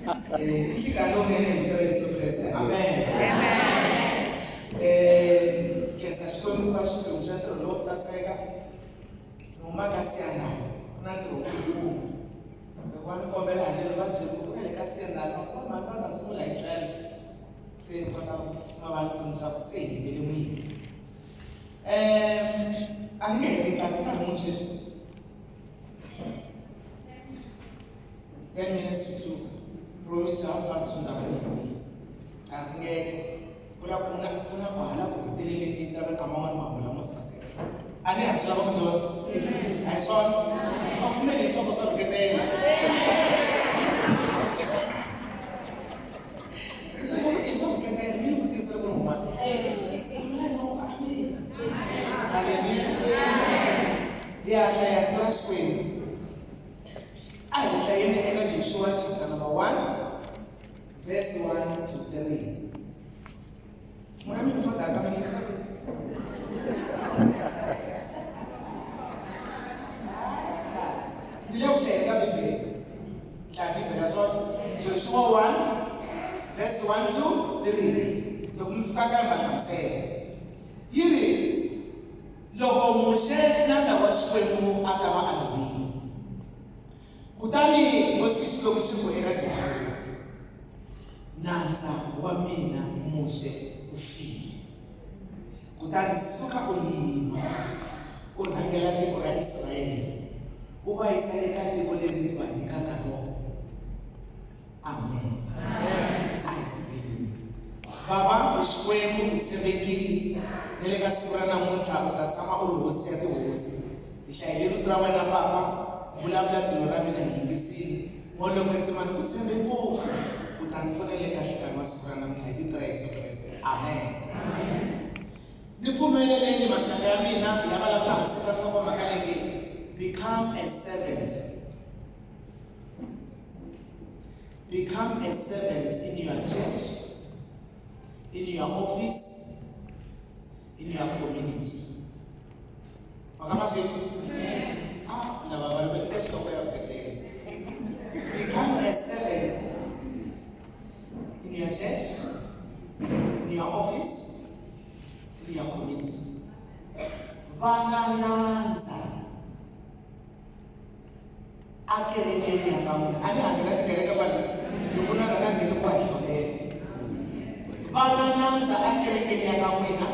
Ifika lo ngene ngitore Yesu Kriste. Amen. Che sa Xikwembu va Xikwembu xa ntirho lowo saseka noma ka siyanayo ku na ntirho wukulukumba. Loko va ni kombela handle va byeri ku le ka siyanayo va mhani va ta sungula hi 12 se ni kota ku tsutsuma va ni tsundzuxa ku se hi yimbele n'wini. A ni nge hembi nkarhi ku nga ri munhu sweswi 10 minutes to 2 promise ya fast swi nga va yimbile a ringete ku na ku hala ku heteleleni ta veka man'wani mahungu lamo saseka a ni ha swi lava ku dyondza a hi swona va pfumeli leswaku swa rhuketela i swa rhuketela mi ni vutisa ku huma Hallelujah. Yeah, I trust Him. I will say in Joshua chapter number 1, verse 1 to 3. When I'm in front of that, I'm in Joshua 1, verse 1 to 3. Look, Yiri, loko Moshe nanda wa Xikwembu a ta va a lovile. Kutani Hosi Xikwembu xi ku eka Joshua, nandza wa mina Moshe u file. Kutani suka u yima, u rhangela tiko ra Israyele, u va yisa eka tiko leri ni va nyikaka rona. Amen. Baba, Xikwembu u tshembekile ni le ka siku ra namuntlha u ta tshama u ri hosi ya tihosi. Hi hlayile rito ra wena Baba, vulavula tilo ra mina hi yingisile. Moloko tsemani ku tshembe ngopfu u ta ni pfunele ka xikarhi wa siku ra namuntlha hi vito ra Yesu Kriste. Amen. Ni pfumeleleni maxaka ya mina ya vulavula hansi ka nhlokomhaka leyi, become a servant. Become a servant in your church, in your office, in your community. Become a servant in your church, in your office, in your community. Vanananza akerekeni ya kamuna. Ani hangela tikereka bani yukuna rana ngini kwa ishonele. Vanananza akerekeni ya kamuna.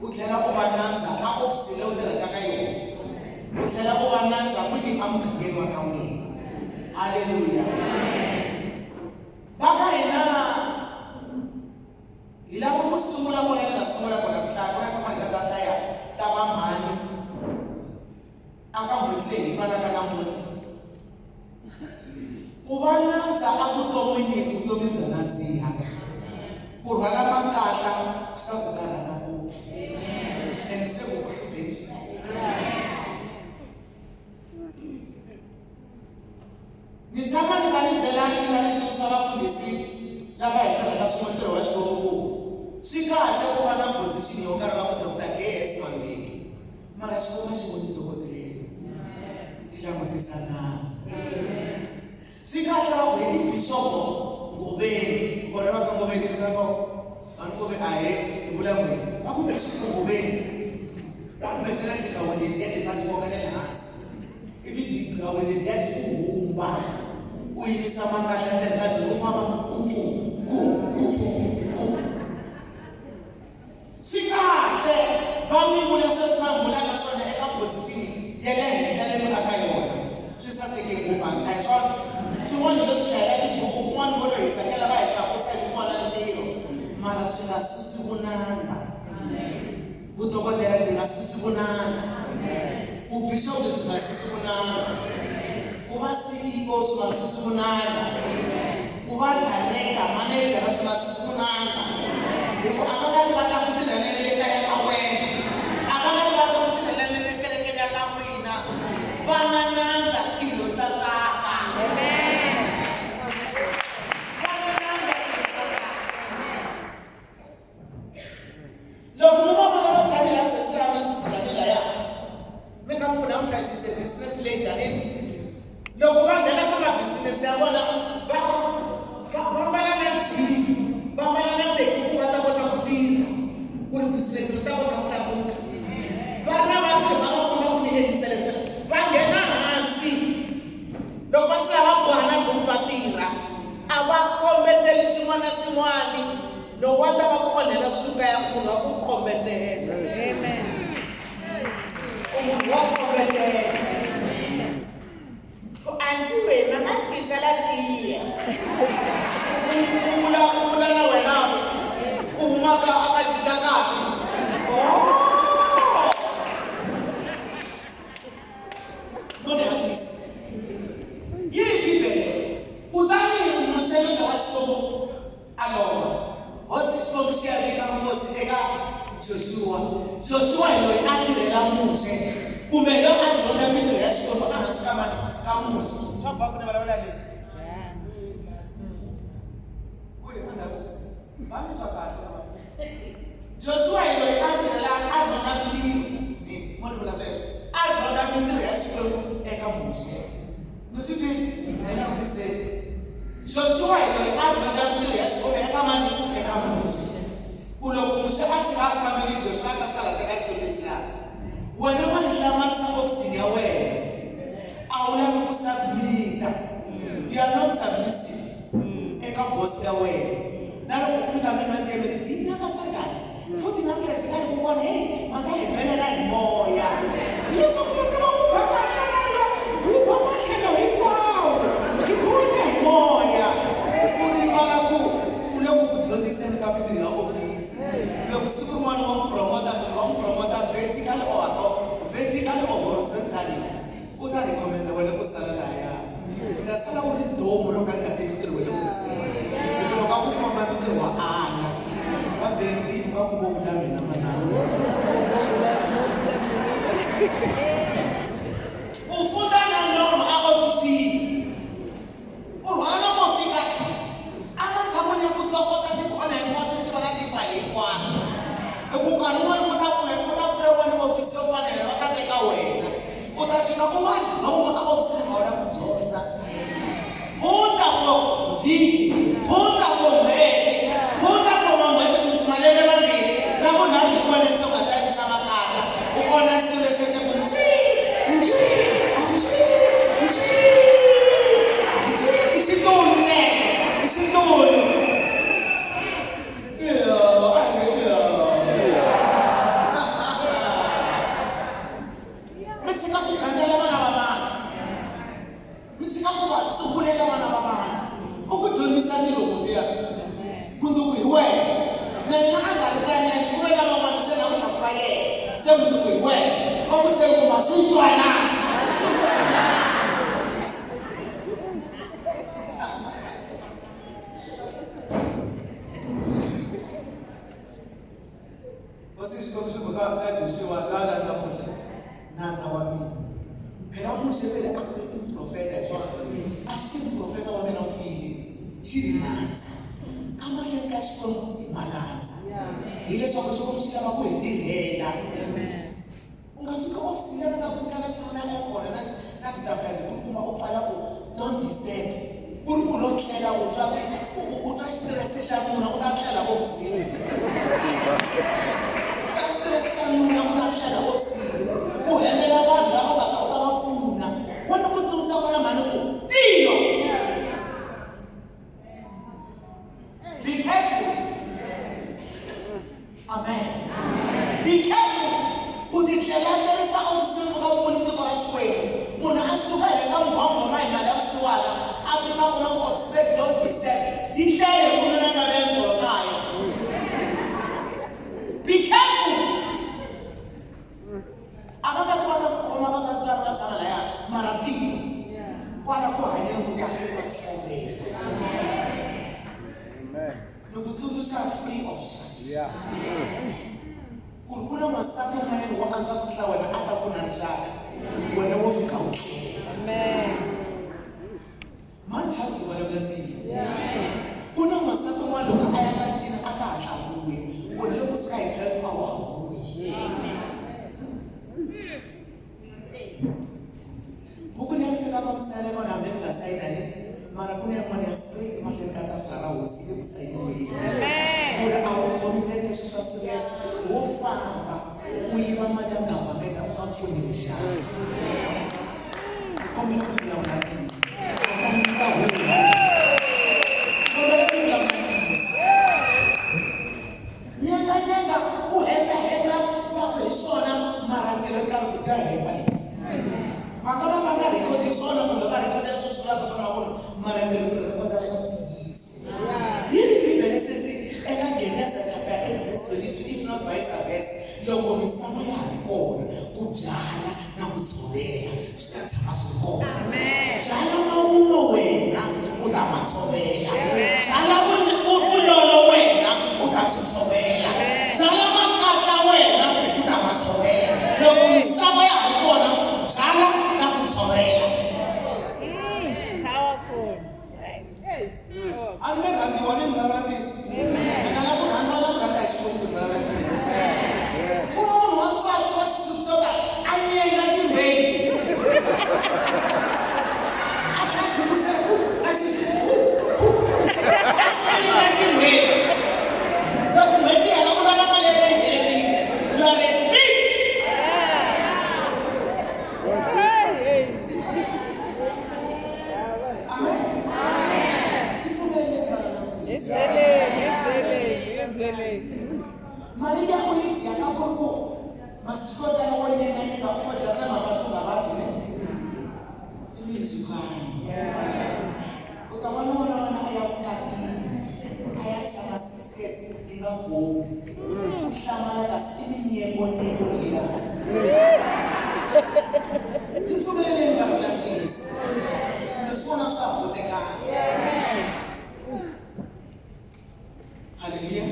Uthlela ku vananza a office leyi u tirhaka ka yona. Uthlela ku vananza kwini amugangeni wa ka n'wina. Hallelujah. Baka hina hi lava ku sungula kona ni nga sungula kona ku hlaya kona tin'wana ta hlaya ta va mhani aka n'hweti leyi hi fanaka namuntlha. Ku va nandza evuton'wini vutomi bya nandziha. Ku rhwala makatla swi ta ku karhata ngopfu. Ene swi le ku hlupheni swinene. Ni tshama ni nga ni byela ni nga ni tsundzuxa vafundhisi lava hi tirhaka swin'we ntirho wa Xikwembu ku swi kahle ku va na position yo karhi va ku Dr. K.S. Mangeki, mara Xikwembu xi voni dokodela xi langutisa nandza. Swi kahle va ku hi ni Bishop Ngobeni, vona va ka Ngobeni ntsako va ni kome ahe ni vula n'wini va ku Bishop Ngobeni va ku mexela tigaweneti ya ti ti koka le hansi ivi tigaweneti ya ti ku humba u yimisa makatla endzeni ka ti u famba kufu swi kahle va mi vula sweswi va vulaka swona eka position ya le henhla leyi mi nga ka yona swi saseke ngopfu a hi swona. Swin'wana lo ti hlayela tibuku kun'wana vo lo hi tsakela va hi tlakusa hi kun'wana mintirho mara swi nga susi vunanda. Vudokodela byi nga susi vunanda. Vubixopo byi nga susi vunanda. Ku va CEO swi nga susi vunanda. Ku va director manager swi nga susi vunanda. Hikuva a va nga ti va ta ku tirhela le kaya ka wena, a va nga ti va ta ku tirhela le kerekeni ya ka n'wina. Va na nandza tilo ta tsaka. Amen. Va na nandza tilo ta tsaka. Loko mi va vona va tshamile a sesi ya Mrs. Jamila ya mi ka n'wina mi business leyi tsanini. Loko va nghena ka mabisinesi ya vona va no wonder va ku onhela swiluka ya munhu wa ku kombetela. Amen. Munhu wa kombetela. Anti wena na tisela tiya. Kula na wena. Umaka akajitaka. None at least. Yini Bibele. Kutani musele na wasitomo aloma. Hosi sitomo shia vika mbosi eka Joshua. Joshua ilo atirela Mose. Kumelo ajona mitro ya sitomo anasikama kama Mose. Chapa kuna wala lesi. Oye anda. Bani takaza kama. Joshua ilo atirela ajona mitro. Mwani bila sasa. Ajona mitro ya sitomo eka Mose. Musiti ena kutise. Joshua ilo ajona mitro ya sitomo eka mani eka Mose. Uloko Mose ati ha family Joshua tasala teka sitomo sila. Wena wanihlamisa ofisini ya wena. Awulavi ku submita. You are not submissive. Eka boss ya wena. Na loko kumika mina ntemeri dini ya kasajani. Futhi nakhethe kari kubona hey maka hibelela hi moya. Hileswo kumatela ku baka moya. Wu bama tlhelo hinkwawo. Hi bone hi moya. Urimala ku uloko ku dyondziseni ka mintirho ya office. Loko siku rin'wana va n'wi promota vertical or horizontally. U ta recommend wena ku sala laya. U ta sala u ri domo loko a ri nga tivi ntirho wa le ofisini. Hikuva loko a ku komba mintirho wa ala. Va byeli va ku vula mina manana. U funda na nomo a ofisini. U rhwala na mo fika. A nga tshamani ya ku tokota tikona hinkwato ti va na tifayili hinkwato. Ku nkarhi wun'wana ku ta pfula wani ofisi yo fanela va ta teka wena. U ta fika u va domo a ofisini va wena ku dyondza. Phunda for vhiki, phunda for n'hweti, phunda for malembe mambirhi. Ra vunharhu rin'wana leswi u nga ta yisa makaya. U ona xitulu lexi xa ku i xitulu xexo, i xitulu. Be careful. Amen. Be careful. Ku titlelaterisa ofisini ku nga pfuni tiko ra Xikwembu. Munhu a suka hi le ka mugongoma hi mali ya vusiwana a fika kuma ku office don't disturb. Ti hlele ku mina nga le ndoro kaya. Be careful. A va nga kota ku khoma vakasi lava nga tshama laya mara tiko kwala ku hanyeni ku ta tlhelela. Loko tsundzuxa free of charge. Ku ri ku na masati mayeni wo antswa ku tlula wena a ta pfuna rixaka wena wo fika u tlela. Manchava ku vulavula ntiyiso. Ku na masati n'wana loko a ya ka ncini a ta hatla a vuya wena loko suka hi 12 a wa ha vuyi. Buku leyi mi fikaka misele vona hambi mi nga sayinani mara ku na yin'wana ya straight mahlweni ka tafula ra hosi ivi ku sayiniwile. Ku ri a wu khomi tete swilo swa serious wo famba u yiva mali ya government u nga pfuni rixaka. Ni kombela ku vulavula ntiyiso. Kombela ku vulavula ntiyiso. tshama ya ha ri kona ku byala na ku tshovela swi ta tshama swi ri kona. Byala mavun'wa wena u ta ma tshovela, byala vulolo wena u ta swi tshovela, byala makatla wena u ta ma tshovela. Loko misava ya ha ri kona byala na ku tshovela. Powerful. A ni nge rhandziwa ni vulavula ntiyiso. Mina na ku rhandza na ku rhandza hi Xikwembu ku vulavula ntiyiso. Ku va munhu wa ntswatsi wa xisuti xo ka a nyenga ntirhweni. A tlha khupusela ku na xisuti ku a nyenga ntirhweni. Loko n'hweti hela ku lava mali ya yi helerile. You are a thief. Amen. Mali ya ku yi dya ka ku ri ku masiku yo tala wo nyenganyenga u fojana na mavabyi ne i mindzhukano. U ta vona n'wana wa wena a ya vukatini a ya tshama 6 years yi nga gomi u hlamala kasi i minyembonyembo liya. Ni pfumeleleni vanhu la ntiyiso kumbe swi vona swi ta hungutekana. Haleluya.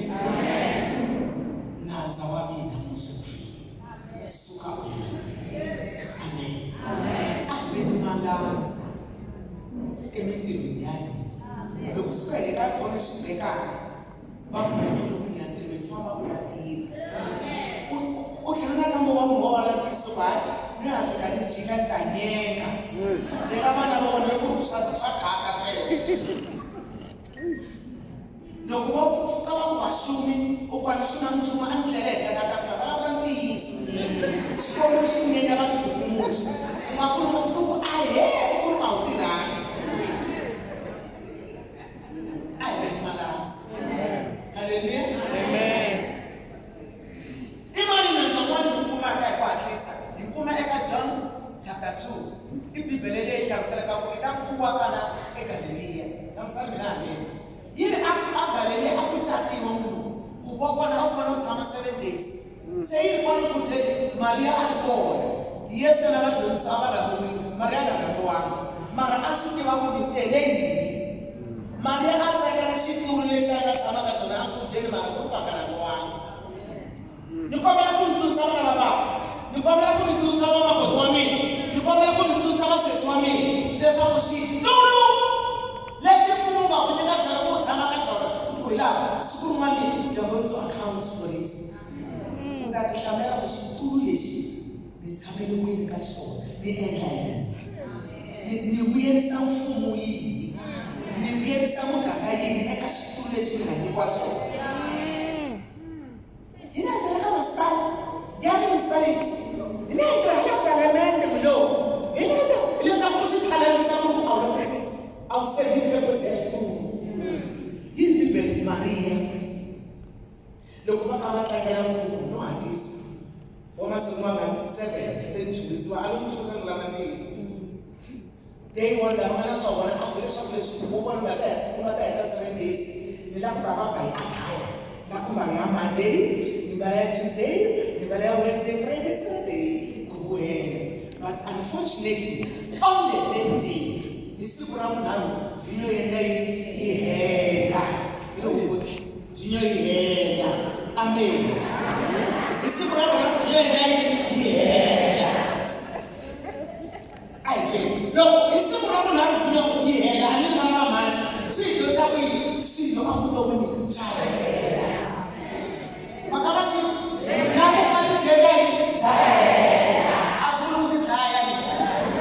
Nandza wa mina musufile suka wena. Amen. Amen. Malandza emitirhweni ya hina. Loko suka hi le ka khome xibekana va kumeka loko ni ya ntirhweni famba u ya tirha. U hlangana na movha munhu wa la ntiyiso va ni ya fika ni jika ni ta nyenga byela vana va vona loko ku swa khaka sweswo. Loko va pfuka va ku va xumi u kwani swi na nchumu a ni tlela henhla ka tafula va lavula ntiyiso. Xikwembu xi nyenga va tikukumuxa u nga kuli nga fika ku a he ku ri ka wu tirhangi. A hi veni malandzi. Haleluya. I mali nandzakwani hi kumaka hi ku hatlisa hi kuma eka John chapter 2 i bibele leyi hlamuselaka ku eka nkhuvo wa kana eGalileya. Hlamusela mina haleni. Yi ri a Galileya a ku catiwa munhu ku va kona a fanele u tshama 7 days. Se yi ri kwale ku byeni Mariya a ri kona. Yesu na vadyondzisi a va rhambiwile, Mariya a nga rhambiwanga. Mara a swi tiva ku ni tele yini. Mariya a tsakela xitulu lexi a nga tshama ka xona a ku byeni mara ku ri va nga rhambiwanga. Ni kombela ku ni tsundzuxa vana va bava, ni kombela ku ni tsundzuxa vamakoti wa mina, ni kombela ku ni tsundzuxa vasesi wa mina leswaku xitulu lexi mfumo nga ku nyika xona ku tshama ka xona ku hi laha siku rin'wana you're going to account for it. U ta ti hlamulela ku xitulu lexi ni tshamele kwini ka xona ni endla yini, ni vuyerisa mfumo yini, ni vuyerisa muganga yini eka xitulu lexi ni nga nyikiwa xona. Hina hi tirha ka masipala ya municipality, hina hi tirha ka palamende kulowu, hina hi tirha leswaku u swi tlhalamisa ku a wu serving purpose ya xitulu. Yi ri bibele Mariya loko va ka va tlangela nkhuvo no hatlisa wa masiku manga 7 se ni chuvisiwa a ni chuvisa ni lava ntiyiso. Day 1 lava nga na swa vona a vule leswaku leswi wo vona u nga ta heta 7 days ni la ku ta va ba hi athaya na ku mbala ya Monday, ni mbala ya Tuesday, ni mbala ya Wednesday, Friday, Saturday ku vuhela. But unfortunately on the 3rd day hi siku ra vunharhu vinyo yendla yi hela. Vinyo yi hela. Amen. Hi siku ra vunharhu vinyo yendla yi hela. A hi tweni loko hi siku ra vunharhu vinyo yi hela a ni ri vana va mhani swi hi dyondzisa ku yini swilo a vuton'wini swa hela. Maka va xi na ku ka tidyeleni bya hela a swi vuli ku ti dlaya ni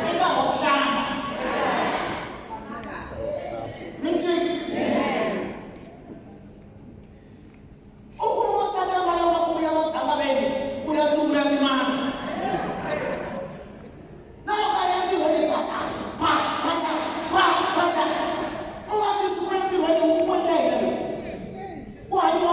i nkarhi wa ku hlamba. U kuma masaka ya mali ku ya matshanga veni ku ya tsumbula timanga na loko a ya ntirhweni basa u nga twisi ku ya ntirhweni u endla hi ku hanyiwa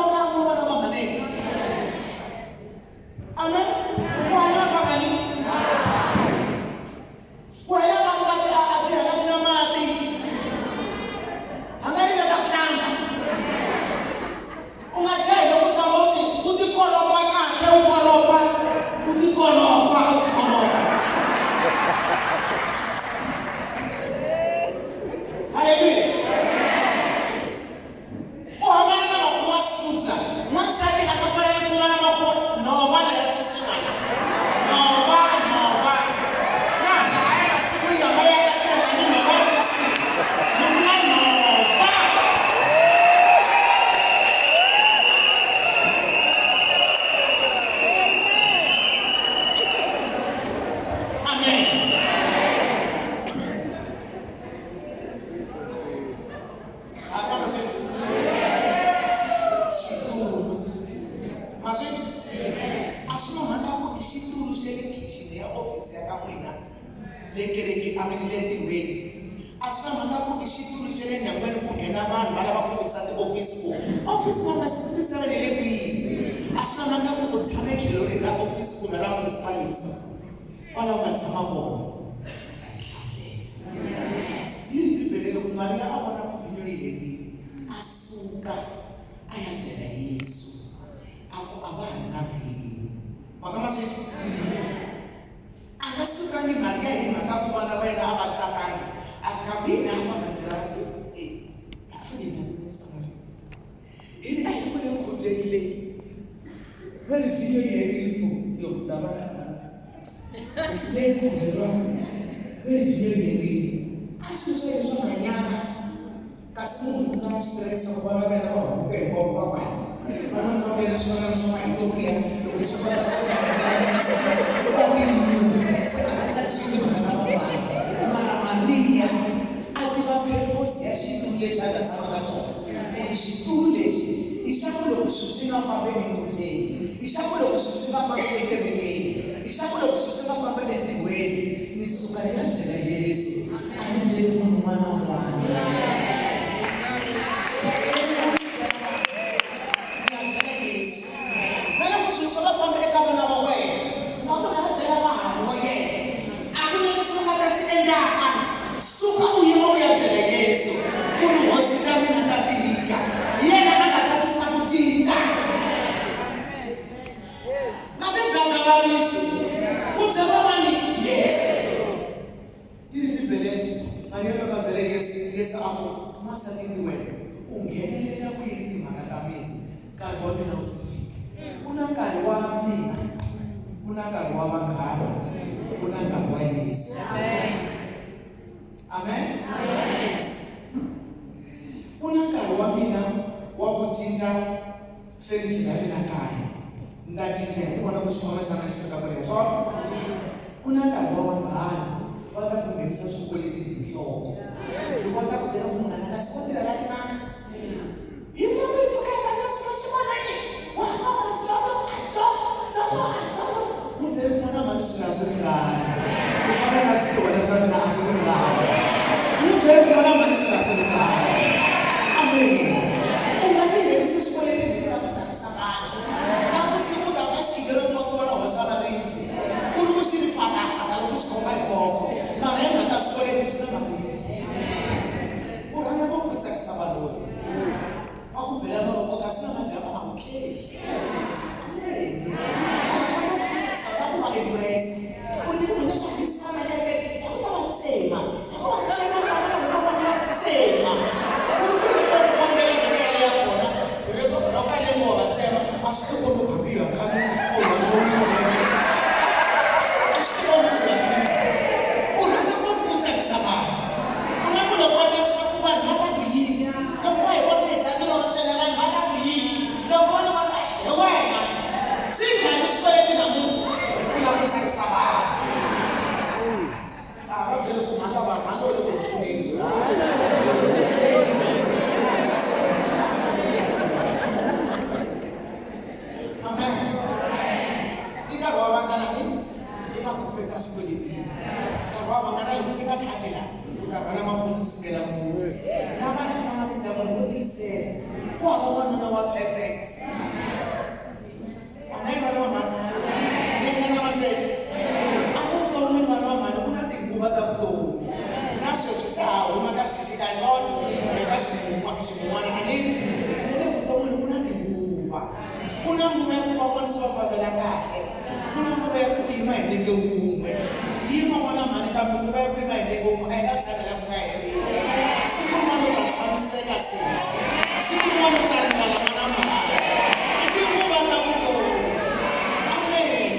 xitulu xa le nyangweni ku nghena vanhu va lava ku vutisa tiofisi ku office number 67 hi le kwihi a swi lavanga ku u tshame tlhelo ri ra office kumbe ra municipality kwalaho nga tshama kona ta tihlamulela yi ri bibele loko Mariya a vona ku vhinyo yi herile a suka a ya byela Yesu a ku a va ha ri na vhinyo mhaka maswiti a nga sukangi Mariya hi mhaka ku vana va yena a va tsakangi a fika kwini a famba byela a fanele ku nisa Mariya hi ri a hi ku le nkhubyeni leyi va ri vhinyo yi herile ku yo lava leyi nkhubyeriwa va ri vhinyo yi herile a swi swa yena swa nganyana kasi munhu u nga xitirese ku vana va yena va hubuka hi nkovo va kwala vana va vena swin'wana swa maethiopia loko swi kota swi nga endlekisa kwatini munhu se a nga tsakisiwi timhaka ta van'wana mara Mariya a tiva purpose ya xitulu lexi a nga tshama ka xona ku ri xitulu lexi i xa ku loko swilo swi nga fambi ekhobyeni i xa ku loko swilo swi nga fambi ekerekeni i xa ku loko swilo swi nga fambi entirhweni ni suka hi ya byela Yesu a ni byeli munhu un'wana na un'wana suka u yima u ya byela Yesu ku ri hosi ta mina ta tika hi yena a nga ta tisa ku cinca na tiganga varisi ku byela vani Yesu yi ri bibeleni Mariya loko a byele Yesu a ku n'wansati wena u nghenelela ku yini timhaka ta mina nkarhi wa mina wu si fika ku na nkarhi wa mina ku na nkarhi wa vanghana ku na nkarhi wa Yesu Amen. Ku na nkarhi wa mina wa ku cinca fenichi ya mina kaya nda cinca hi ku vona ku xikolo xa mina xi fika kwale swona ku na nkarhi wa vanghana va ta ku nghenisa swikweleti hi nhloko hi kota ku byela ku munghana kasi wa tirhela tinanga hi vula ku yi pfuka eka swilo xikolweni wa famba ntsongo mu byele ku n'wana mali swilo a swi ringani ku fana na switihona swa mina a swi ringani mu byele ku n'wana mali swilo a swi ringani amen u nga tinghenisi xikolweni hi vula ku tsakisa vanhu na ku sivuta ka xikigelo ma ku vona hoxa maribye ku ri ku xi ri fatafata loko xi khoma hi voko mara hi mhaka xikolweni xi na maribye u rhandza ngopfu ku tsakisa vanhu loyi a ku bela mavoko kasi na madyambu a wu kheli amen embrace ku ri ku mina swa ku yisana kereke ya ku ta va tsema ya ku va tsema ta vona loko va va tsema ku ri ku ri ku kombela ngeke ya kona ku ri ku roka le mo va tsema a swi tikombi ku hambiwa kambe o va loyi a swi tikombi ku u rhandza ngopfu ku tsakisa vanhu u na ku loko va ta swi ku vanhu va ta ku yini loko va hi kota hi tsakela va ntsena vanhu va ta ku yini loko vanhu va hi wena swi njhani swikweleti namuntlha ku tsakisa vanhu a va byele ku mhaka vanhu mhaka u le ku pfuneni amen i nkarhi wa vanghana i nga ku peta swikweletini nkarhi wa vanghana loko ti nga tlhatela u ta rhwala maputsi ku sukela muti na vanhu va nga mindyangwini vo tiyisela ku hava wanuna wa perfect amen vana va mhani ta vutomi na sweswi sa huma ka xixika xona eka xin'wana a ni le vuton'wini ku na tinguva ku na nguva ya ku van'wana swi va fambela kahle ku na nguva ya ku yima hi nenge wun'we yima n'wana mhani kambe nguva ya ku yima hi nenge wun'we a yi nga tshamela ku nga herile siku rin'wana u ta tshamiseka sesi siku rin'wana u ta ringana n'wana mhani i tinguva ta vutomi amen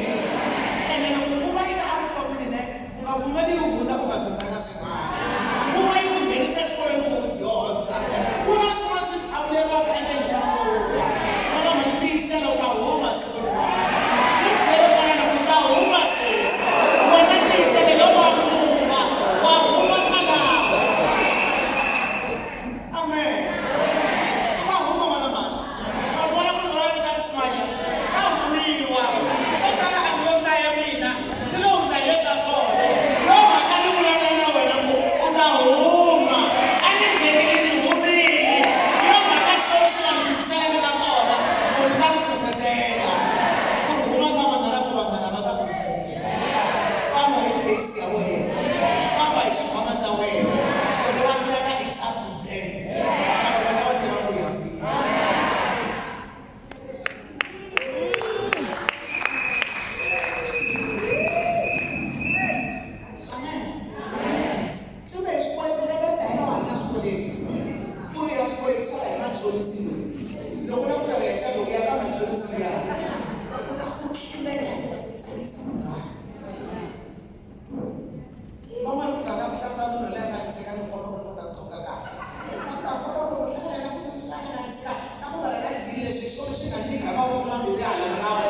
ene loko nguva yi ta evuton'wini ne u nga pfumeli yi hunguta ku nga dyondzanga swin'wana nguva yi ku nghenisa xikolweni ku dyondza ku na swin'wana swi tshamuleriwaka endzeni ka nguva n'wana mhani tiyisela u ta huma siku rin'wana u byele kona loko u ta huma sesi wena tiyisele loko wa nguva wa huma ka lawa amen u ta huma n'wana mhani a vona ku vula vika smile ta humiwa swo tala a ni lo hlaya mina ni lo hundza hi le ka swona yo mhaka ni vulavula na wena ku u ta huma a ni xava hi machonisi loyi loko na ku la rexa loko ya ka machonisi luya u ta ku tlimela ku tsarisa munghana van'wana ku tala ku hlata munhu leyi a nga tshika ni kona ku kota ku tonga kahle a ku ta kota ku hlangana na futhi xana nga tshika na ku mbala na jini leswi xikolo xi nga nyika mavoko mambirhi hala muravu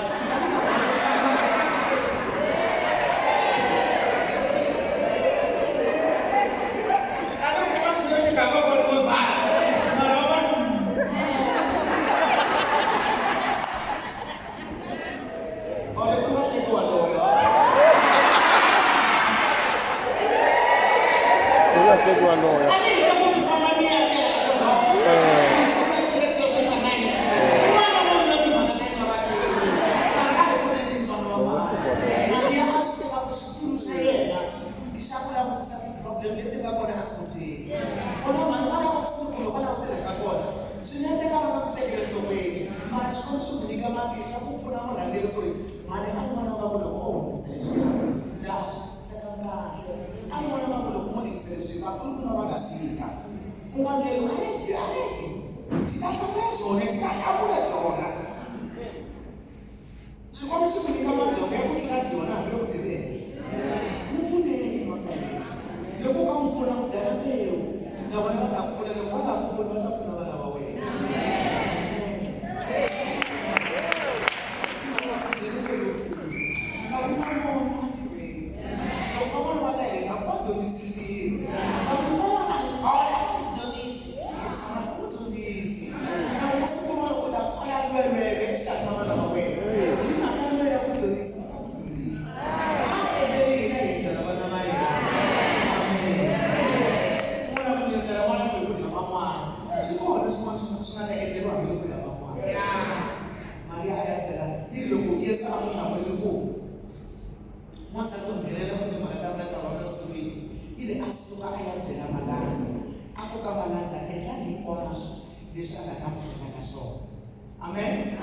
Amen.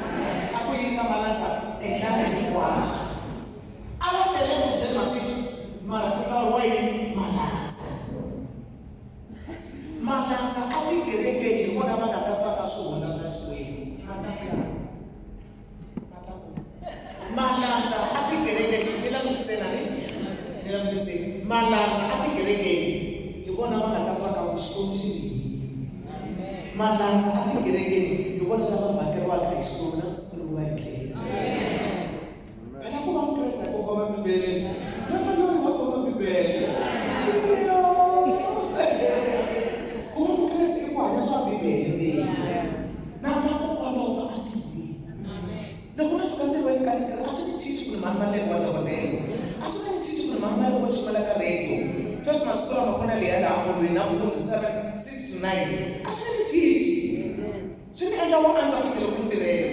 Aku ingin kamalanza endani kwazo. Abatele kujeni masitu mara kusawwa ini malanza. Malanza atigereke ni wana magatata kasubona zasikwini. Malanza atigereke ni malanza atigereke ni wana magatata kasubona. Malanza atigereke ni wana mavakero akaishona siruwa yake. Kana kuma mpresa kwa kwa mbele. Kama leo wako kwa mbele. Kuma mpresa kwa nyasha mbele. Na hapo kwa baba ativi. Na kuna fikande wewe kanika acha chichi kuna mama leo watu kwa mbele. Acha chichi kuna mama leo kwa shimala kareto. Just na sura makona liada amuri na mpundu 7 6 to 9. Acha chichi. Sini enda anga fikira kumbireo.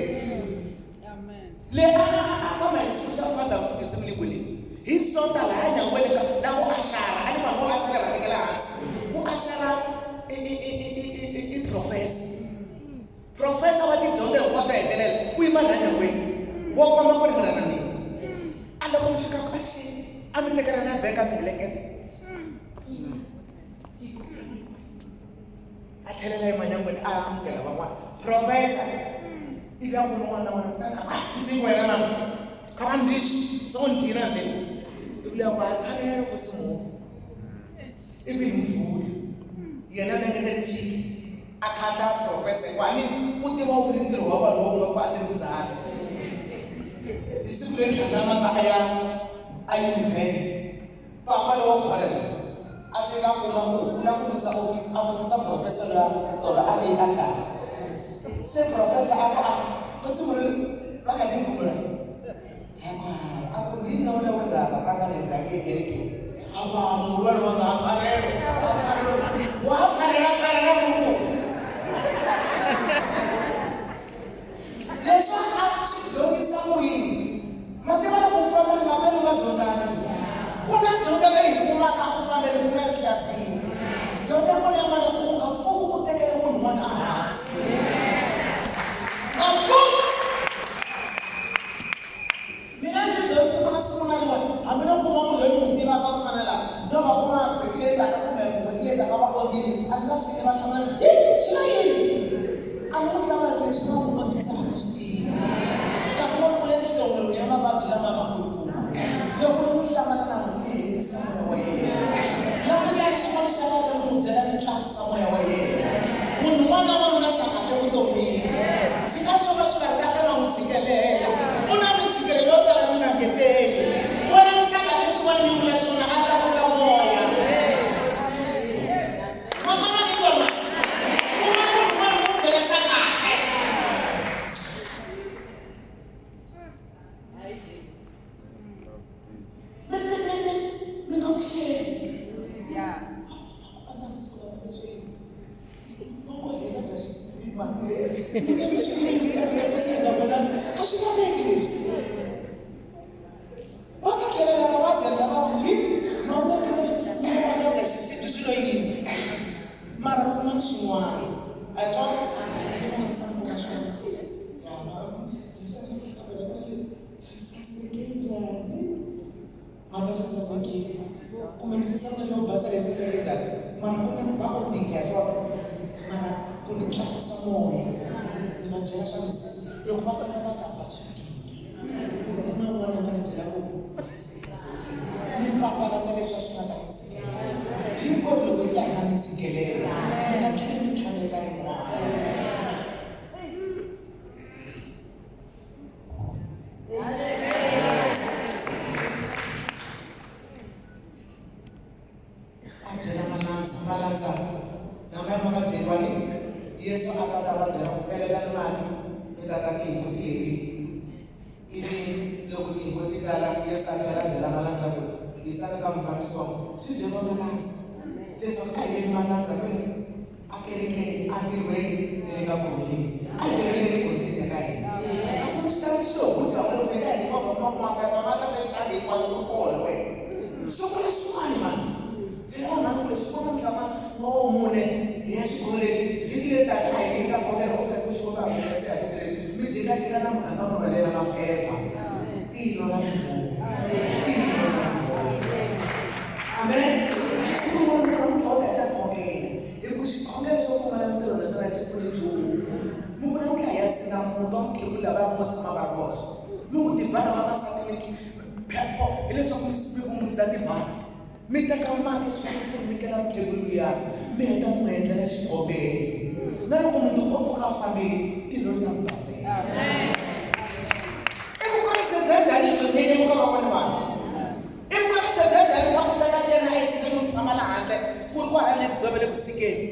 Amen. Le kama isikuta fanda kufikisa mlikuli. Hii sonda la hanya ngwele na ko ashara, ani mambo ashara la class. Ko ashara professor wati tonde kwata endelele. Kuimana nyangwe. Woko mambo ni nani? Ala kumfika kwashi. Ametekana na beka bileke. Athelele manyangwe amkela bamwa. Professor, ibi akuno mwana tana mzingo ya mama kama ndishi so ndira ne ule abathare ukuthi mo ibi mfuli yena ngeke thiki akhala professor kwani uthi wawurindiro waba lo kwade uzala isibule ndana makaya ayiveni pakalo wakhona afika kuma la kumisa office abutisa professor la tola ali asha se professor kuti muri vakadinkumura ako ndina wala wanda vakaneza kereke apa mulwana wanga afarero wafarera kuku lesha achidongisa muhini matevana kufamba ni mapelo madondani kuna donda leyi kumaka kufambela kumele klasini donda kone mwana kukunga fuku kutekele munhu mwana ahansi professor lexi nga n'wi kombisa a ku swi tivi nkarhi wolowo ku le nhlongolweni ya mavabyi lama makulukumba loko ni n'wi hlangana na n'wi hetisa moya wa yena langutani xin'wana xa kahle ni n'wi byela ni tlakusa moya wa yena munhu un'wana na un'wana u na xa kahle vutomini tshika swo ka swi nga ri kahle va n'wi tshikelela u na mintshikelelo yo tala mi nga ngeteli wena ni xa kahle xin'wana ni vula xona a tlakuka moya loko va famba va tamba swinkingi ku ri ku na n'wana va ni byela ku ni papalata leswi a swi nga ta mi tshikelela hinkwavo loko hi laha nga mi tshikelela mi nga tlheli mi tlhaveka yin'wana a byela malandza namaya ma nga byeriwani Yesu a ta ta va byela ku kelelani mati mi ta ta tihiko ti herile ivi loko tihiko ti tala Yesu a tlhela byela malandza ku yisani ka mufambisi wa swi byeriwa malandza leswaku a hi veni malandza kwini a kerekeni a ntirhweni ni le ka community a hi verileni community ya ka hina a ku ni xitandi xi lo hutsa loko hina hi timovha mapatwa ma ta le xitandi hinkwaswo ku kona wena sungula swin'wana mani byeriwa mhani ku leswi kona mutshama wo mune hi ya xikolweni vhiki le taka a hi ka khomela u fanele ku xikolo a mukasi ya kutirheni mi jikajika na muganga mi rhwalela maphepha tilo ra mihungu tilo ra mihungu amen siku rin'wana ra muthola hi ta khomela hi ku xikhomela xo pfumala ntirho naswona xi pfune nchumu mi vona ku tlhaya sina munhu va mukhegulu lava va tshama va ri voxe mi ku tibana vavasati phepho hileswaku mi vumundza tibana mi teka mali swi nyikela mukhegulu luya mi heta n'wi endlela xikombelo na loko munhu o pfuka a fambile tilo ri na ku basela i vukreste bya njhani byonene eka van'wana vanhu i vukreste bya njhani ka ku teka yena exitini mi tshama la handle ku ri ku hala next bebele ku sikeni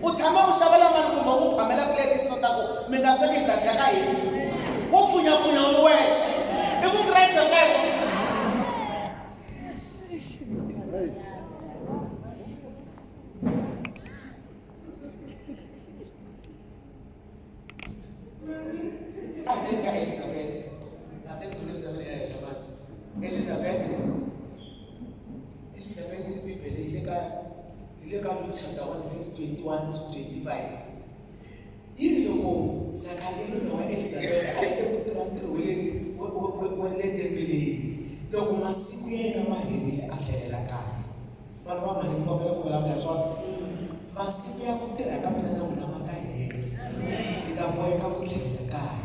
u tshama u xavela mali kumbe u n'wi phamela ku letiso ta ku mi nga sweki hi data ka hina u pfunyapfunya u ri wexe i vukreste sweswo Elizabeth Bibele ile ka Luke chapter 1 verse 21 to 25. Yiri loko Zakaria no Elizabeth ayite ku tirha ntirho wa le tembeleni loko masiku ya yena ma herile a tlhelela kaya vanhu va mali mi kombela ku vulavula swona masiku ya ku tirha ka mina na n'wina ma ta hela hi ta boheka ku tlhelela kaya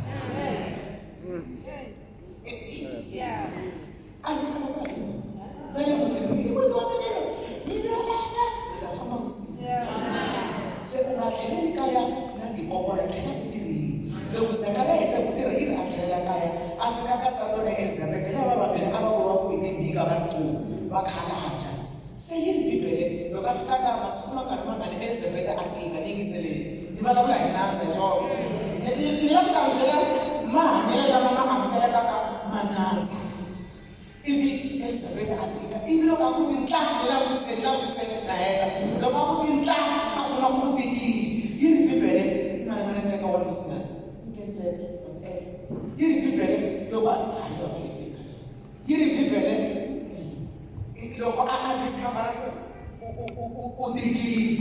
se u nga tlheleli kaya na tikokola tlhela ku tirhile loko Zakaria heta ku tirha yiri a tlhelela kaya a fika ka Salo na Elizabeth lava vambirhi a va vuriwa ku i timbhika va riqulu va khalabya se yiri Bibele loko a fika ka masiku ma nga ri mangani Elizabeth a tika ni yingiseleni ni vulavula hi nandza hi swona ni lava ku ta n'wi byela mahanyelo lama ma amukelekaka manandza ivi Elizabeth a tika ivi loko a ku tintlangu ni langutiseni na heta loko a ku tintlangu a kuma ku tikile yiri Bibele mana nceka wa lusinani ikenteka whatever yiri Bibele loko a hayi loko yi tika yiri Bibele loko a discover u tikile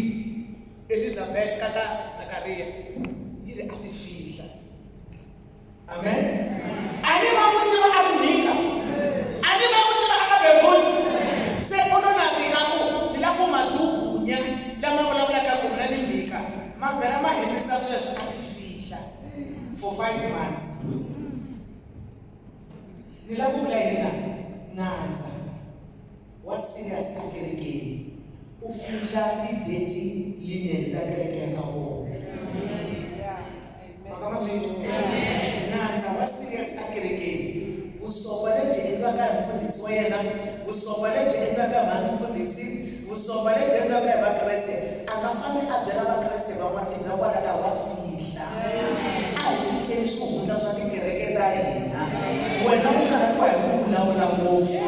Elizabeth kata Zakaria yiri a ti fihla amen ani va muti va arimika ani va muti va aka bebuli se ono na tika ku la ku madugunya lama vulavulaka ku na ni mika mavhela ma hemisa sweswo a ti fihla ni la ku vula yini nandza wa serious akerekeni u fihla ti-date linene ta kereke ya ka vona makamazwini nandza wa serious akerekeni vusopfa lebyi endliwaka hi mfundhisi wa yena vusopfa lebyi endliwaka hi mhani mfundhisi vusopfa lebyi endliwaka hi vakreste a nga fambi a byela vakreste van'wana bya kwalaho wa fihla a hi fihleni swihundla swa tikereke ta hina wena u karhatiwa hi ku vulavula ngopfu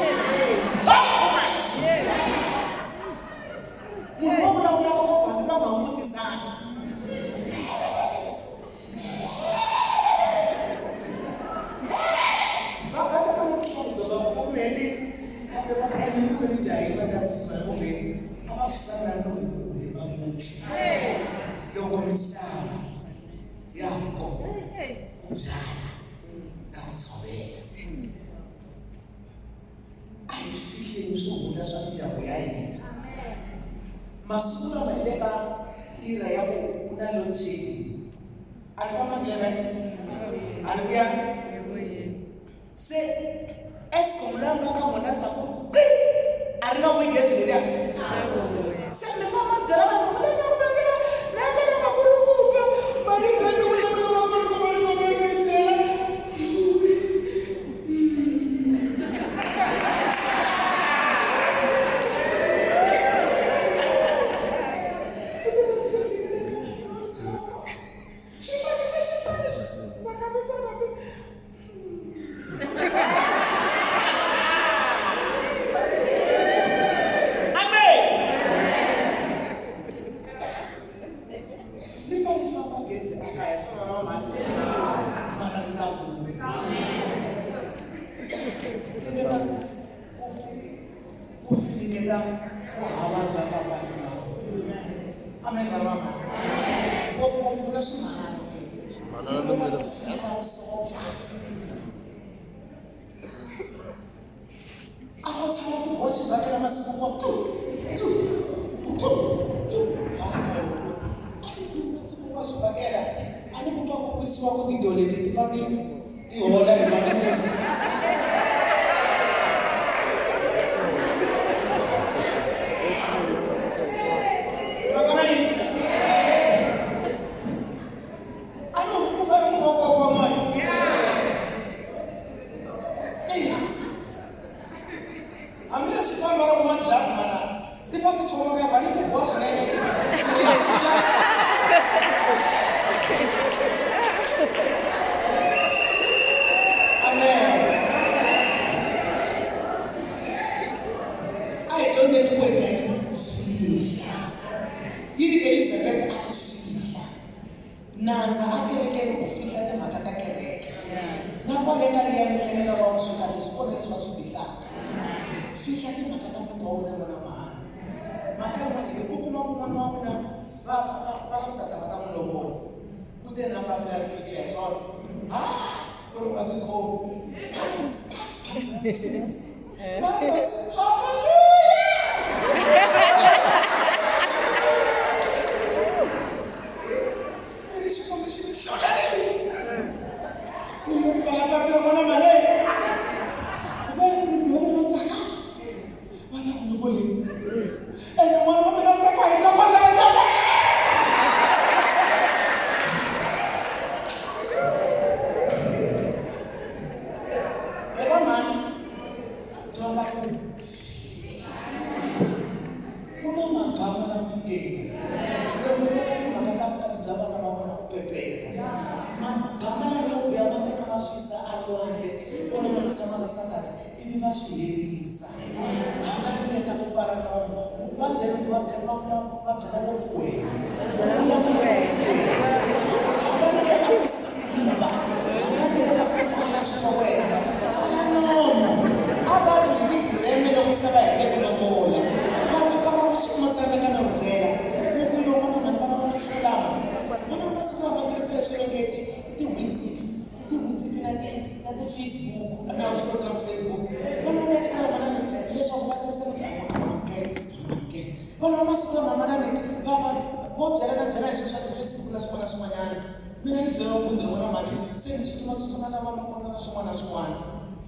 munhu wo vulavula ngopfu hambi va nga n'wi vutisanga loko misava ya kona ku byala na ku tshovela a hi fihleni swihundla swa mindyangu ya hina masiku lama hi le ka ira ya ku na load shedding a ri fambanga a ri vuya se Eskom la nga ka n'wina ri ta ku a ri nga vuyi gezi leriya se mi famba byela vanhu va leswaku vekela lekela vakulukumba mali kandiwile vakulukumba ri kombe ri byela nandza a kerekeni ku fihla timhaka ta kereke na kwale ka liya mihleketa va ku swi kahle swi kona leswi va swi fihlaka fihla timhaka ta muti wa wena n'wana mahana mhaka yin'wana hi ku kuma ku n'wana wa n'wina va la ku tata va ta n'wi lovola ku te na papila ri fikile hi swona ku ri nga byi khomi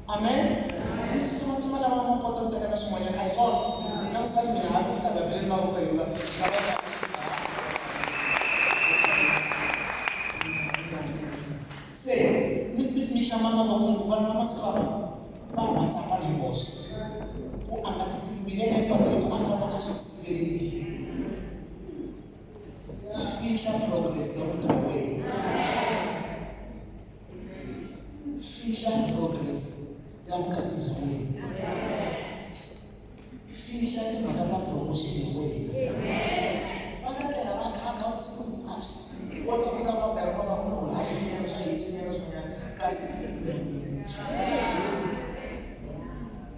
Amen. This is what lava mo important ka na swin'wanyana a hi swona. Na ku sala mina ha ku fika Bibele mavoko hi va se mi hlama mavoko vanhu va masiku lawa va WhatsApp hi voxe. Ku anga titimbilele hinkwato loko a famba a swi siverile. Fihla progress ya vutomi bya wena. Fihla progress ya vukati bya wena. Fihla timhaka ta promotion ya wena. Va ta tela va tlanga vusiku hinkwabyo. Wa tokota papera va va ku no hayi nyana swa yitsonyana swin'wanyana kasi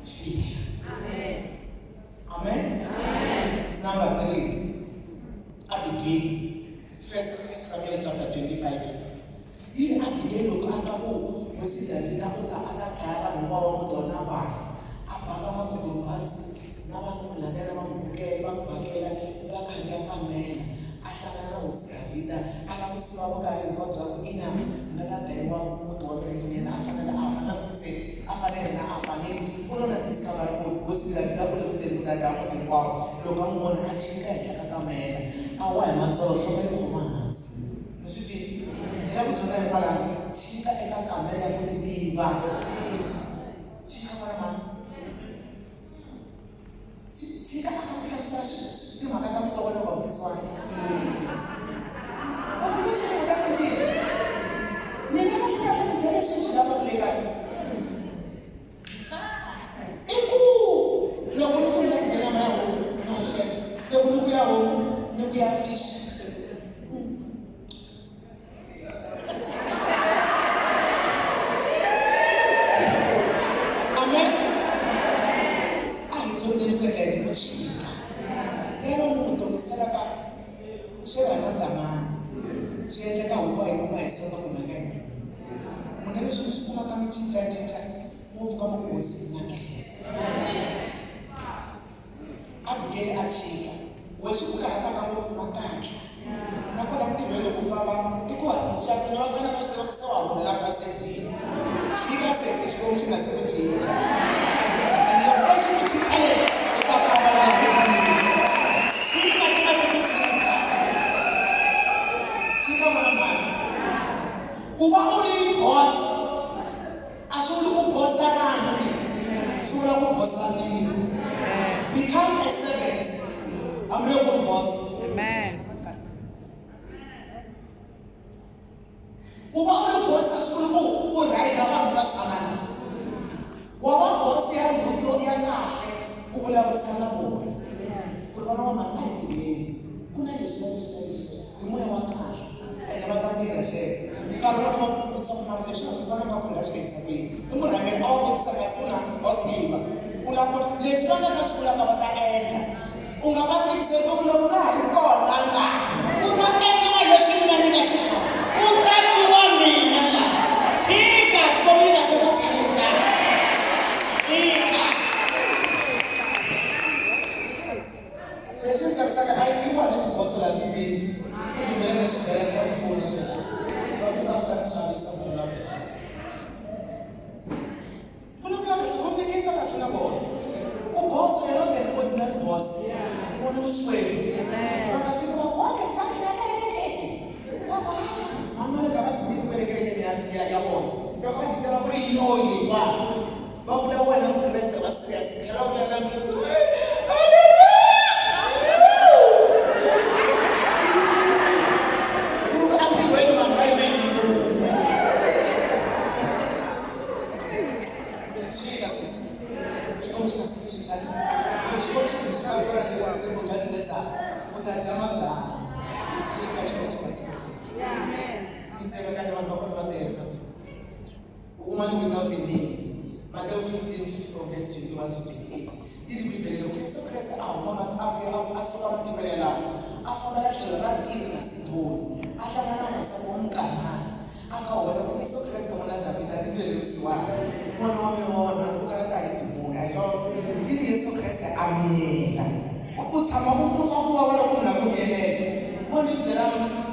fihla. Amen. Number 3. Abigail. 1 Samuel chapter 25. Yini Abigail loko a twa ku hosi Davhida u ta a ta dlaya vanhu hinkwavo va muti wa Nabali. A baka makhudu hansi na vanhu ku lanela va n'wi bukela, va n'wi bakela, va khandziya kamela. A hlangana na hosi Davhida, a lava ku siva vukarhi hinkwabyo bya ku ina a nga ta dlayiwa muti wa mina a fanele na a fanele. U lo na discover ku hosi Davhida u le ku teni ku ta dlaya muti hinkwawo. Loko a n'wi vona a chika henhla ka kamela, a wa hi matsolo nhloko yi khoma hansi. Mi swi tivi? Hi la ku dyondza hi kwalano, chika eka kamela ya ku ti tiva. Chika n'wana mani. Chika aka ku hlamusela timhaka ta vutomi na vavutisi wa yena. U kuma xi n'wi ta ku cina. Mina ka fika swi byela leswi xi lava ku le kaya. I ku loko ni ku ya ku nyama ya homu no xela. Loko ni ku ya homu ni ku ya fish. Amen. A hi dyondzeni ku endla ni ku chika. Lero ni ku tongisela ka ku xela matamani. Swi endleka hupa hi kuma hi soka kumbe nga hi. Muna leswi swi kumaka mi cincacinca ngopfu ka mukosi na khensa. Abigail a chika. Wexi ku karhataka ngopfu makatla. Na kwala ntirhweni loko famba i ku hatla ku va fanele va swi tiva ku se wa humelela pasejini. Chika sese xikwembu xi nga se ku cinca. And loko se xi ku cinca leyi u ta famba na yena. Chika xi nga se ku cinca. Chika n'wana mani. Ku va u ri boss a swi vuli ku bossa vanhu, swi vula ku bossa ntirho. Become a servant. Hambi loko u ri boss. Amen. Ku va u ri boss a swi vuli ku u rhayida vanhu va tshama na. Wa va boss ya ndhutlo ya kahle u vulavurisana na vona. Ku ri vana va mani a hi tirheni. Ku na leswi na leswi na leswi hi moya wa kahle ene va ta tirha xele. Nkarhi vona va vutisa ku mara leswi va vona nga ku nga swi endlisa kwini. I murhangeri a wu vutisa kasi u na boss neighbor. U lava ku leswi va nga ta swi vulaka va ta endla. U nga va tikiseli va vula ku na ha ri kona laha. U ta endla leswi mina ni nga swi swona. U ta twiwa mina laha. Chika xikwembu yi nga se ku cinca. Chika. Leswi ndzi tsakisaka a yi wa ni tiboso laha mitini. Ku timela leswi bela swa mpfuno sweswo. Va ku ta swi ta ni xavisa munhu lava. Vulavula kahle, communicate kahle na vona. Boss, you're not an ordinary boss. One was way. But I think about what can touch like a I'm not about to be very great in your own. You're going to never really know it. But we don't want to press the serious. Woman without a name. Matthew 15 from verse 21 to 28. Ili Bibele loko Yesu Kreste a huma a suka matimele lawa a famba la tlhelo ra tini na Sidoni a hlangana na n'wansati wa mukanani a ka wena ku Yesu Kreste n'wana Davhida ni twerisiwaka n'wana wa mina wa wona u karata hi timhuni a hi swona ili Yesu Kreste a miyela u tshama u twa ku vava loko munhu a ku miyelela mo ni byela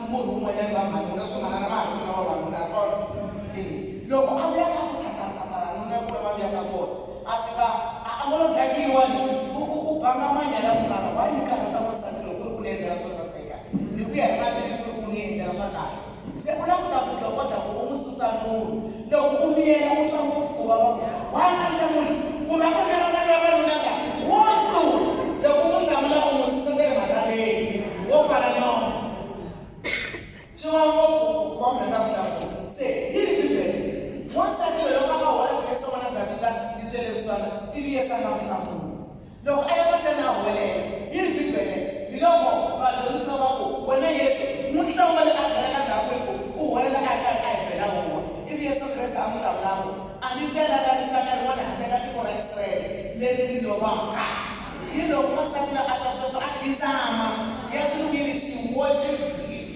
munhu un'wanyana va mhani vula swin'wana na va ha ri ku na vavanuna a swona loko a vuya ka ku tatara nuna ya kula va ya ka kona afika angolo dakiwa ni ubanga manyala kunara wa ni karata masati loko ku endla swo saseka ni ku ya hi mabiri ku ni endla swa kahle se u lava ku dokota ku u mususa nuru loko u miyela u twa ngopfu ku vava wa mandla munhu kumbe a ku ri na vanhu vavanunaka wontu loko u hlamula u mususa leri makateni wo pfala nomo swi va ngopfu ku va mhena ku hlamula se yi ri bibele wansati loko a nga hori ku yesa n'wana davhida yi byele vusiwana ivi yesa na muhlamula loko a ya mahlweni a huwelela yi ri bibele hi loko vadyondzisa va ku wena yesu n'wi hlongole a tlhelela ndhawu ku u huwelela a ri karhi a hi bela huwa ivi yesu kreste a n'wi hlamula ku a ni telaka rixaka rin'wana handle ka tiko ra Israyele leri ri lovaka yi loko wansati la a twa sweswo a khinsama ya xilungu yi ri she worshiped him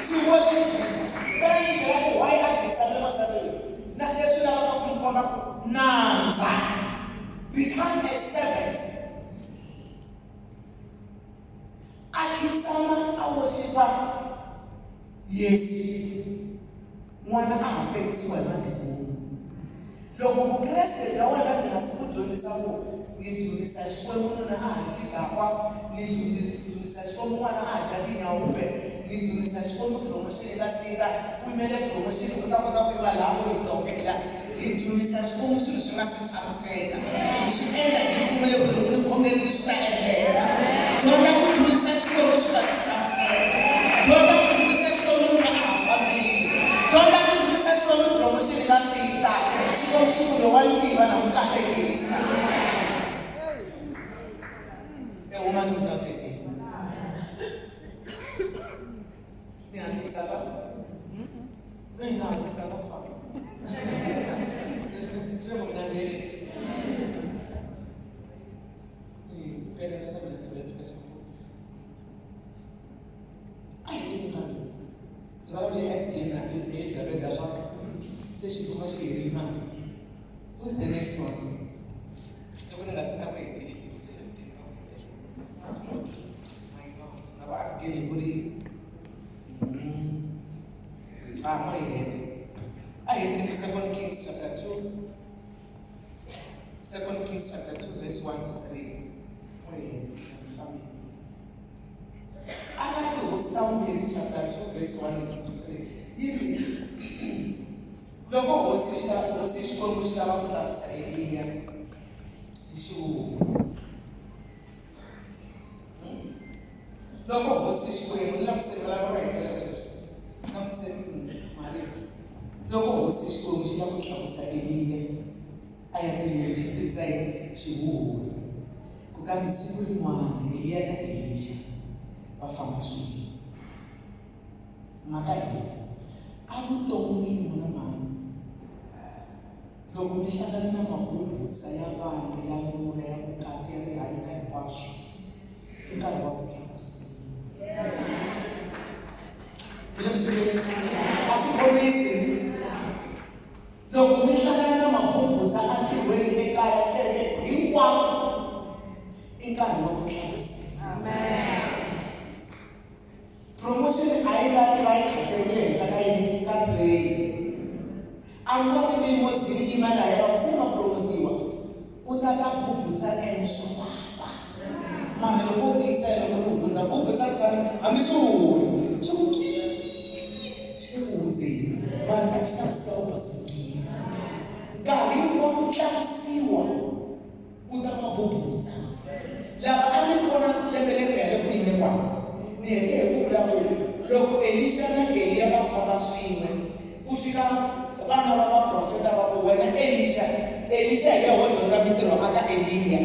she worshiped him tana ni byela ku why a khinsamile wansati loyi na leswi lavaka ku n'wi komba ku nandza become a servant a khinsama a worshipa Yesu n'wana a ha pekisiwa hi madimoni loko vukreste bya wena byi nga si ku dyondzisa ku ni dyondzisa xikwembu nuna a ha xidakwa ni dyondzisa xikwembu n'wana a ha dya tinyahupe ni dyondzisa xikwembu promotion eka sida u yimele promotion u ta kota ku yiva laha u yi tongela hi dyondzisa xikwembu swilo swi nga si tshamiseka hi swi endla hi pfumele ku loko ni khongerile swi ta endleka dyondza ku dyondzisa xikwembu swi nga si tshamiseka dyondza ku dyondzisa xikwembu nuna a ha fambile dyondza ku dyondzisa xikwembu promotion eka sida xikwembu xi ku lo wa ntiva na ku katekisa woman without a name. Me and this other. Me and this other family. So I'm not ready. I didn't know. The Bible again that you gave Sabbath as well. Say she's so much a man. Who's the next one? The one that's in the way. Now I'm getting I had in 2 Kings chapter 2. 2 Kings chapter 2, verse 1 to 3. Family. I got the Wisdom Mary chapter 2, verse 1 to 3. Loko hosi xikwembu xi lava ku tsakisa Eliya hi xihuku. Loko hosi xikwembu lamuseni lava va hetelela sweswo lamuseni Maria loko hosi xikwembu xi lava ku tlakusa Eliya a ya timeli xi tirhisa hi xihuhuri kutani siku rin'wana Eliya na Elisha va famba swin'we mhaka leyi avuton'wini n'wana mhani loko mi hlangana na mabubutsa ya vana ya lula ya vukati ya rihanyo na hinkwaswo i nkarhi wa ku tlakusiwa a swi khomisi loko mi hlangana na mabubutsa entirhweni ekaya kereke hinkwako i nkarhi wa ku tlakusiwa promotion a yi nga tiva yi khaterile henhla ka yini ka train a mi koti limozini yima laha ya va ku se ma promotiwa ku tata bubutsa ene swo vava mara loko u tiyisela loko ri hundza bubutsa ri tshame hambi swi huri swi ku xi hundzile mara ta xi tlakusiwa u basikile nkarhi wa ku tlakusiwa ku ta mabubutsa lava a mi ri kona lembe leri nga le ku yimekwana ni hete hi ku vula ku loko Elisha na Eliya va famba swin'we ku fika vana va vaprofeta va ku wena Elisha hi yeho dyondza mintirho aka Eliya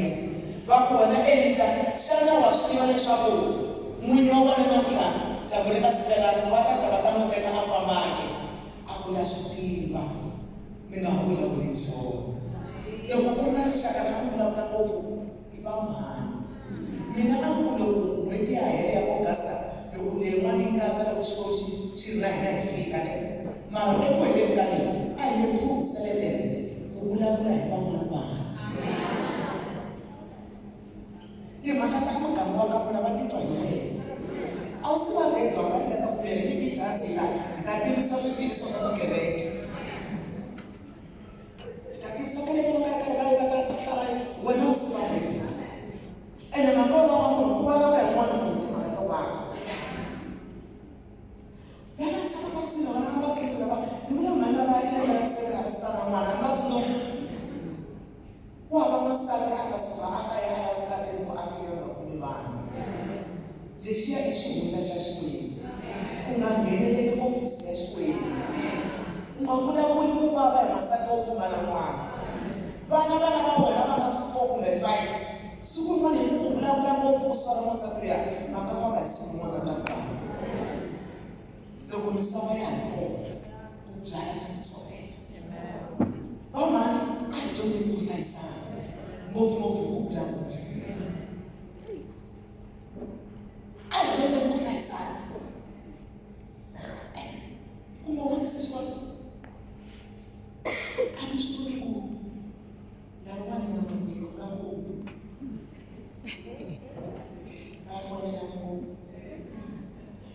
va ku wena Elisha xana wa swi tiva leswaku n'winyi wa vona namuntlha dyambu ri nga sukela va ta n'wi teka a fambake a ku na swi tiva mi nga ha vulavuli hi swona loko ku ri na rixaka ra ku vulavula ngopfu i va mhani mina a ku loko n'hweti ya hela ya Augusta loko leyin'wana yi tata loko xikolo xi ri na hina hi fika ne mara eku heleni ka leyi a hi nge tihuseletele ku vulavula hi van'wana vanhu timhaka ta muganga wa ka vona va titwa hi wena a wu si va redo va ringeta ku vuyela ni tijansi laha hi ta tivisa switiviso swa tikereke sana n'wana matinoku ku hava n'wansati a nga suka a kaya a ya vukatini ku a fika nga kumi vanhu. Lexiya i xihundla xa Xikwembu. U nga ngheneleli ofisi ya Xikwembu. U nga vulavuli ku vava hi masati wo pfumala n'wana. Vana va lava wena va nga 4 kumbe 5. Siku rin'wana hi ku u vulavula ngopfu ku sola n'wansati luya va nga famba hi siku rin'wana ta ku vava. Loko misava ya ha ri kona ku byala na ku tshovela. Van'wana a hi dyondzeni ku hlayisana ngopfungopfu hi ku vulavula. A hi dyondzeni ku hlayisana. Kumbe wona se xivona a mi swi voni ku lavawani na mabiko na ku va fonelana ngopfu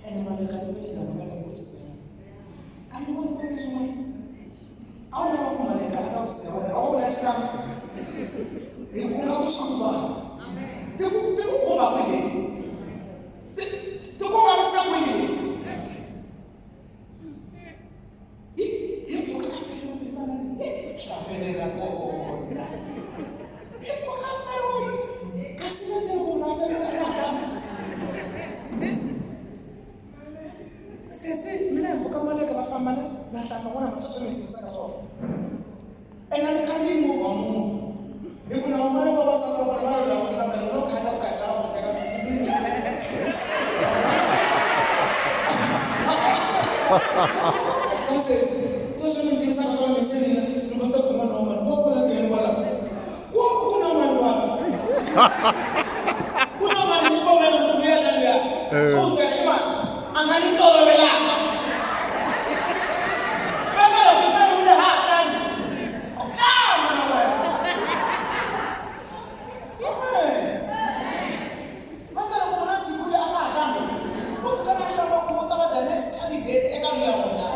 ene va le ka yipeleta va nga ta kuvisana. A mi voni ku ri leswin'wana a wu lava ku maleka eka vusi ya wena a wu vula xikan'we hi ku nga ku swa ku vava ti ku khumba kwini ti ku vavisa kwini hi mpfhuka a feriwe ni vana hlapene ra kona hi mpfhuka a feriwe kasi va tele ku ma feriwe nakambe sese mina hi mpfhuka maleka va famba na hlamba n'wana va swi tirhisaka swona ene ni khandziyi movha munhu hi ku na vamana vavasati va vona va lava ku hlamba loko no khanda ku ta cava ku teka sese toswi mi tivisaka swona miselina ni nga ta kuma noma ni vona ke kwala ku na mali wa ku na mali ni komela ku yena luya so tsari mali a nga ni tolovelaka veka loko se u le hatani chama na wena va tala ku na siku le a nga ha hlambi u tsika na hlamba ku u ta va the next candidate eka luya wona.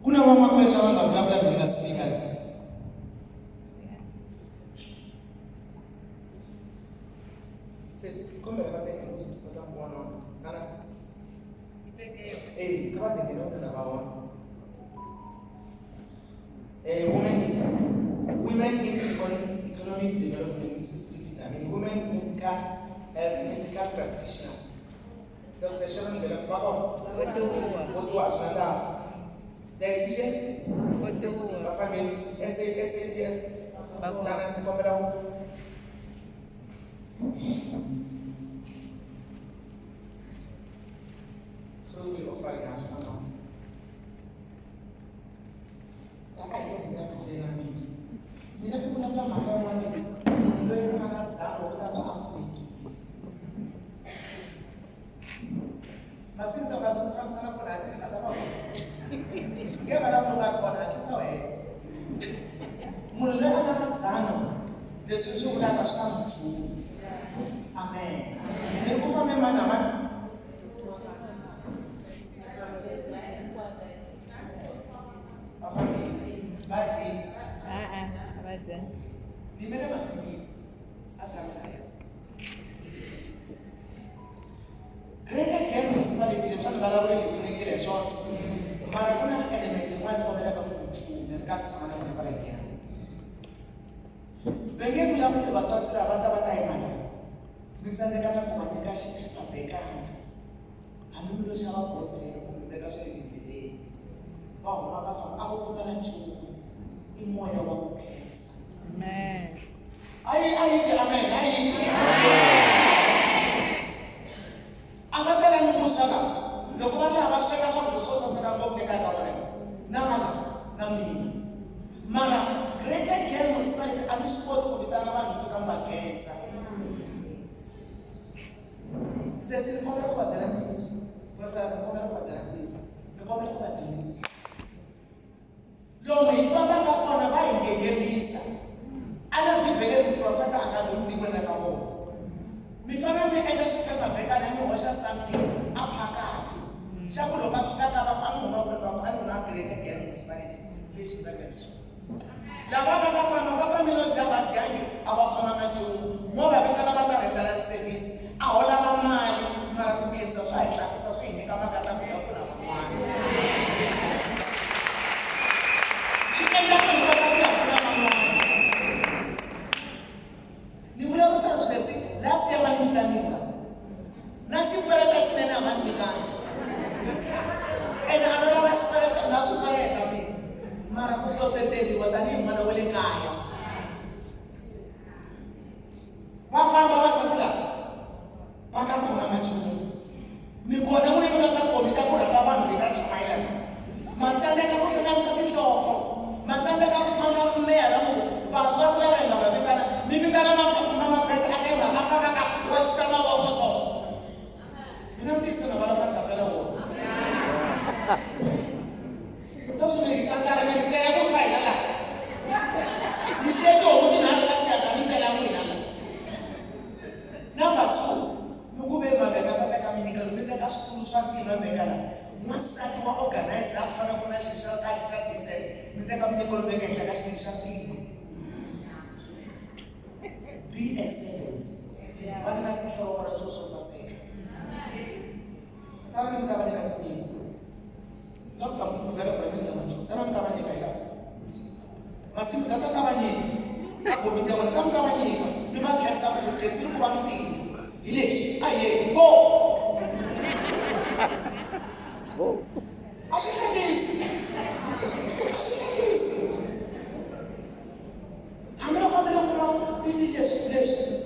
Kuna mama kweli na wanga bla bla bila sifika. Sesi, come la vede che questo cosa buono? Ana? Come la vede che non la va? Women in economic development, Mrs. Lipita, I mean, women medical practitioner. Dr. Sharon Belakbabo, Odu Asmanda, dietitian, my family, SAPS, Ghana, Commonwealth. So we offer the national. Bila kuna makao wani ndio maana zao kutaka Afrika. Masini tabaza kufanya sana kwa hadi hata baba. Ndio bala mwa kwa kisa wewe. Mungu ana tsana. Yesu sio kuna kashamba tu. Amen. Ndio kufanya maana Dimana masih asamanya. Greater care municipality le tshwana la bole le tsene ke le shona. Mara kuna element one go bela ka motho le ka tsana le ba ke. Benge bula mo le batho tsela ba ta imana. Bisane kana ko manya ka shi ka beka. Ami lo shaba ko le beka se le ditele. Ba o ba fa a go tsana ntsho. Imoya wa kukhesa. Amen. Amen. Amen. Abatela ngumusaka. Loko va lava sweka swakudya swo saseka ngopfu eka ka vona. Na mina. Mara Greater Care Municipality a mi swi koti ku vitana vanhu fika makhensa. Se ni kombela ku va byela ntiyiso. Ni kombela ku va byela ntiyiso. Ni kombela ku va dyondzisa. Lomu hi fambaka kona va hi nghengelisa. Ana bibele muprofeta a nga dyondzi kwena ka vona. Mi fanele mi endla xiphepha bekana mi hoxa something a phakati. Xa ku loko a fika ka va a n'wi huma kwena a n'wi na Greater Care Municipality lexi nga leswi. Lava va nga famba va famile no dya vadyangi a va khomanga nchumu. Mo va vitana va ta rental service a hola va mali mara ku khensa swa hi tlakusa swi hi nyika makata ku ya pfuna van'wana. Last year when we done na supereta sinena man mikani and another was supereta na supereta me mara ku society wadani mana wale kaya wafamba bathatla bakakhona machumu mikona mune ngakakomita kurapa vanhu vekachimaila matsandeka ku hlanganisa tinhloko matsandeka ku tlhonga mmera mu vatswatsi lava hi nga va vitana mi vitana maphepha akeva a fambaka wa xitama voko so mi na ntiyiso na vulavula tafela wona to swi mi tlangara mi ritela ku swa hina laha mi siyeke homu tinharhu ka siyata ni tela n'wina la number 2 mi ku ve maveka ta teka minyika mi teka switulu swa ntima veka la n'wansati wa organizer a ku fana ku na xilo xa kahle ka diesel mi teka minyiko lo veka henhla ka xitulu xa ntima. Be a servant. Why not show what a social sake? Tara ni mtaba ni katini. Not come to develop a minute much. Tara mtaba ni kaila. Masim tata taba ni. Ako mtaba ni taba ni. Ni ma kesa ku kesi ku ba ni. Ilesh. Aye go. Go. Ashisha kesi. Ashisha kesi. Hamna kamera kuma bibi yes.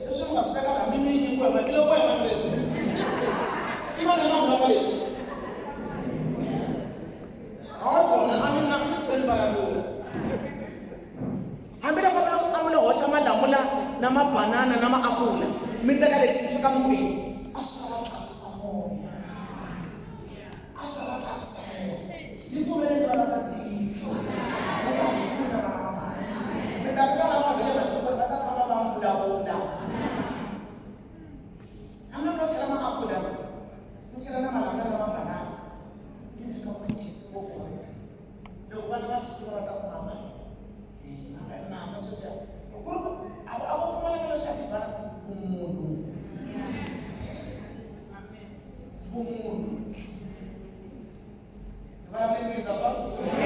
Eso no se pega a mí ni cueva, que lo voy a hacer eso. Iba de nombre para eso. Ahora a mí no se ve para nada. A mí no me hocha malamula, nama banana, nama apula. Mira que le siento como que hasta la cabeza mo. Hasta la cabeza mo. Ni tú me le vas a dar eso. No te aviso na mama. Me da que la mama viene a tu cuerpo, está falando la mula. I'm not telling you how to do it. I'm saying I'm not going to banana. You think I'm going to say what? No, what do I want to do about mama? I'm not so sad. I want to find a little shop. vumunhu. Vulavula swona?